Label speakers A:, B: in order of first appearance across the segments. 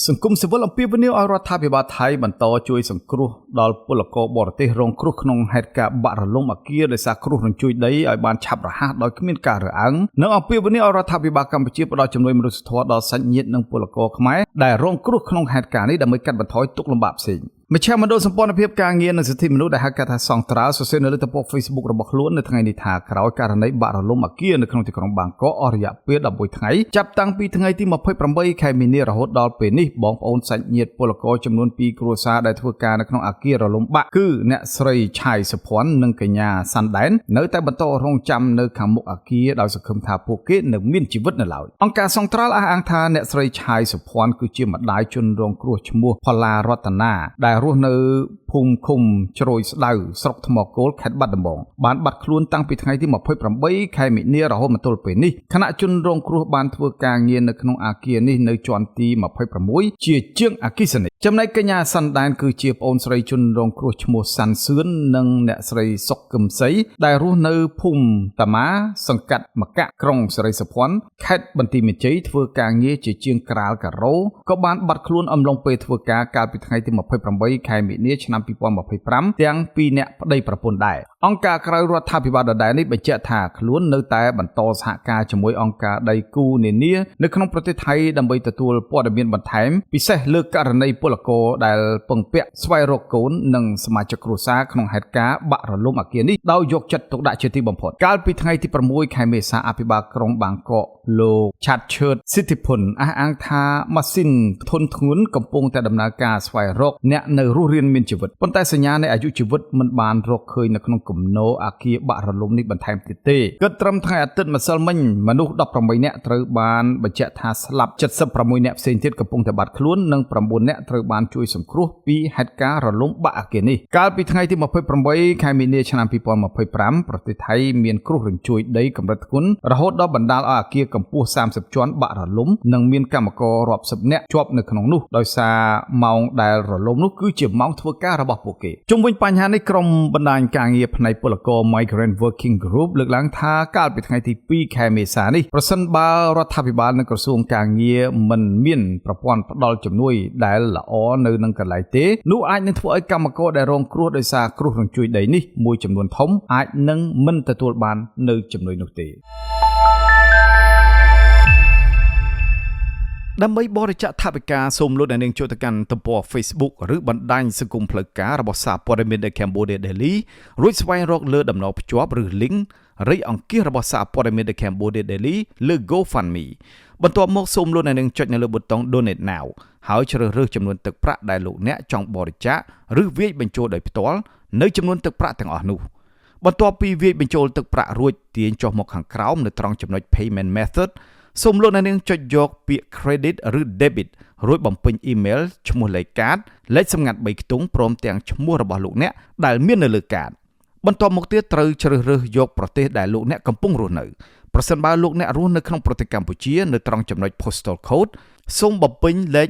A: សង្គមស៊ីវិលអំពាវនាវឲ្យរដ្ឋាភិបាលថៃបន្តជួយសង្គ្រោះដល់ពលករបរទេសរងគ្រោះក្នុងហេតុការណ៍បាក់រលំអគារដោយសារគ្រោះរញ្ជួយដីឲ្យបានឆាប់រហ័សដោយគ្មានការរើសអើងនិងអំពាវនាវឲ្យរដ្ឋាភិបាលកម្ពុជាផ្តល់ជំនួយមនុស្សធម៌ដល់សាច់ញាតិនិងពលករខ្មែរដែលរងគ្រោះក្នុងហេតុការណ៍នេះដើម្បីកាត់បន្ថយទុក្ខលំបាកផ្សេងមជ្ឈមណ្ឌលសម្ព័ន្ធភាពការងារនិងសិទ្ធិមនុស្សដែលហៅកាត់ថាសង្ត្រាល់សរសេរនៅលើទំព័រ Facebook របស់ខ្លួននៅថ្ងៃនេះថាក្រោយករណីបាក់រលំអគារនៅក្នុងទីក្រុងបាងកកអស់រយៈពេល11ថ្ងៃចាប់តាំងពីថ្ងៃទី28ខែមីនារហូតដល់ពេលនេះបងប្អូនសាច់ញាតិពលករចំនួន2គ្រួសារដែលធ្វើការនៅក្នុងអគាររលំបាក់គឺអ្នកស្រីឆៃសុភ័ណ្ឌនិងកញ្ញាសាន់ដែននៅតែបន្តរងចាំនៅខាងមុខអគារដោយសង្ឃឹមថាពួកគេនឹងមានជីវិតនៅឡើយអង្គការសង្ត្រាល់អះអាងថាអ្នកស្រីឆៃសុភ័ណ្ឌគឺជាម្ដាយជនរងគ្រោះឈ្មោះផល្លារតនាដែលរស់នៅភូមិឃុំជ្រោយស្ដៅស្រុកថ្មគោលខេត្តបាត់ដំបងបានបាត់ខ្លួនតាំងពីថ្ងៃទី28ខែមីនារហូតមកទល់ពេលនេះខណៈជនរងគ្រោះបានធ្វើការងារនៅក្នុងអគារនេះនៅជាន់ទី26ជាជាងអគ្គិសនីចំណែកកញ្ញាសាន់ដែនគឺជាប្អូនស្រីជនរងគ្រោះឈ្មោះសាន់សឿននិងអ្នកស្រីសុកកឹមសីដែលរស់នៅភូមិតាម៉ាសង្កាត់មកៈក្រុងសិរីសុភ័ណ្ឌខេត្តបន្ទាយមានជ័យធ្វើការងារជាជាងក្រាលការ៉ូក៏បានបាត់ខ្លួនអំឡុងពេលធ្វើការកាលពីថ្ងៃទី28ខែមីនាឆ្នាំ2025ទាំងពីរអ្នកប្តីប្រពន្ធដែរអង្គការក្រៅរដ្ឋាភិបាលដដែលនេះបញ្ជាក់ថាខ្លួននៅតែបន្តសហការជាមួយអង្គការដៃគូនានានៅក្នុងប្រទេសថៃដើម្បីទទួលព័ត៌មានបន្ថែមពិសេសលើករណីពលករដែលពឹងពាក់ស្វែងរកកូននិងសមាជិកគ្រួសារក្នុងហេតុការណ៍បាក់រលំអគារនេះដោយយកចិត្តទុកដាក់ជាទីបំផុតកាលពីថ្ងៃទី6ខែមេសាអភិបាលក្រុងបាងកកលោកឆាត់ឈើតសិទ្ធិភុនអះអាងថាម៉ាស៊ីនធុនធ្ងន់កំពុងតែដំណើរការស្វែងរកអ្នកនៅរស់រានមានជីវិតប៉ុន្តែសញ្ញានៃអាយុជីវិតមិនបានរកឃើញនៅក្នុងគំនរអគារបាក់រលំនេះបន្ថែមទៀតទេគិតត្រឹមថ្ងៃអាទិត្យម្សិលមិញមនុស្ស18នាក់ត្រូវបានបញ្ជាក់ថាស្លាប់76នាក់ផ្សេងទៀតកំពុងតែបាត់ខ្លួននិង9នាក់ត្រូវបានជួយសង្គ្រោះពីហេតុការណ៍រលំបាក់អគារនេះកាលពីថ្ងៃទី28ខែមីនាឆ្នាំ2025ប្រទេសថៃមានគ្រោះរញ្ជួយដីកម្រិតធ្ងន់រហូតដល់បណ្ដាលឲ្យអគារកម្ពស់30ជាន់បាក់រលំនិងមានកម្មកររាប់សិបនាក់ជាប់នៅក្នុងនោះដោយសារម៉ោងដែលរលំនោះគឺជាម៉ោងធ្វើការរបស់ពួកគេជុំវិញបញ្ហានេះក្រុមបណ្ដាញការងារផ្នែកពលករ Migrant Working Group លើកឡើងថាកាលពីថ្ងៃទី2ខែមេសានេះប្រសិនបើរដ្ឋាភិបាលនិងក្រសួងការងារមិនមានប្រព័ន្ធផ្ដល់ជំនួយដែលល្អនៅនឹងកន្លែងទេនោះអាចនឹងធ្វើឲ្យកម្មករដែលរងគ្រោះដោយសារគ្រោះរញ្ជួយដីនេះមួយចំនួនធំអាចនឹងមិនទទួលបាននៅជំនួយនោះទេដើម្បីបរិច្ចាគថវិកាសូមលោកអ្នកនាងចូលទៅកាន់ទំព័រ Facebook ឬបណ្ដាញសង្គមផ្លូវការរបស់សារព័ត៌មាន The Cambodia Daily រួចស្វែងរកលើតំណភ្ជាប់ឬ link ឬអង្គាសរបស់សារព័ត៌មាន The Cambodia Daily លើ GoFundMe បន្ទាប់មកសូមលោកអ្នកនាងចុចនៅលើប៊ូតុង Donate Now ហើយជ្រើសរើសចំនួនទឹកប្រាក់ដែលលោកអ្នកចង់បរិច្ចាគឬវាយបញ្ចូលដោយផ្ទាល់នៅចំនួនទឹកប្រាក់ទាំងអស់នោះបន្ទាប់ពីវាយបញ្ចូលទឹកប្រាក់រួចទាញចុះមកខាងក្រោមនៅត្រង់ចំណុច Payment Methodសូមលោកអ្នកនាងចុចយកពាក្យ credit ឬ debit រួចបំពេញ email ឈ្មោះលេខកាតលេខសម្ងាត់3ខ្ទង់ព្រមទាំងឈ្មោះរបស់លោកអ្នកដែលមាននៅលើកាតបន្ទាប់មកទៀតត្រូវជ្រើសរើសយកប្រទេសដែលលោកអ្នកកំពុងរស់នៅប្រសិនបើលោកអ្នករស់នៅក្នុងប្រទេសកម្ពុជានៅត្រង់ចំណុច postal code សូមបំពេញលេខ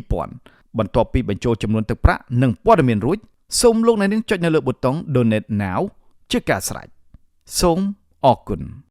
A: 12000បន្ទាប់ពីបញ្ចូលចំនួនទឹកប្រាក់និងព័ត៌មានរួចសូមលោកអ្នកនាងចុចនៅលើប៊ូតុង Donate Now ជាការស្រេចសូមអរគុណ